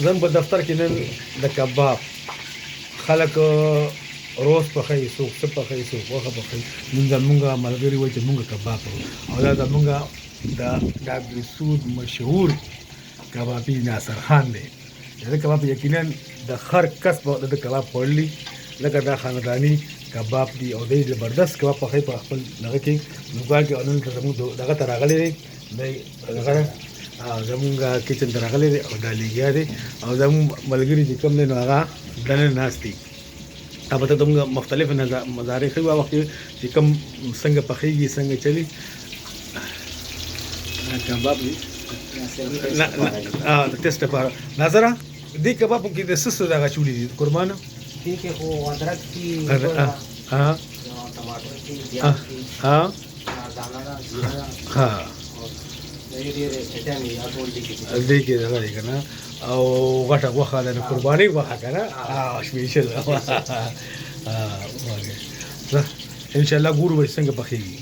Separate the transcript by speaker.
Speaker 1: زم په دفتر کې نن د کباب خلک روز پخوي، څوک څه پخوي، څوک غوښه پخوي. نن زمونږ ملګري وایي چې مونږ کباب کوو، او دا زمونږ د ډاکټر سود مشهور کبابي ناصر خان دی. دا کباب یقینا د هر کس به د کباب خوړلی، لکه دا خانداني کباب دی او دی زبردست کباب پخوي په خپل دغه کې نوګال کې. او نن زمونږ دغه ته راغلی دی، دی دغه زمونږ کچن ته راغلی دی او دا لګیا دی، او زمونږ ملګري چې کوم دی نو هغه دننه ناست دي. البته زمونږ مختلف مزارې ښیي هغه وخت چې کوم څنګه پخېږي څنګه چلي. کباب دی د ټیسټ لپاره. ناظره دې کباب کې د څه څه دغه چولي دي قربانه؟
Speaker 2: دې کې خو ادرک دي، ټماټر دي، پیاز دي، دانه ده، زیره ده،
Speaker 1: دې کې دغه دی که نه، او غټه غوښه ده، قرباني غوښه که نه، سپېشل انشاءالله ګورو به څنګه پخېږي.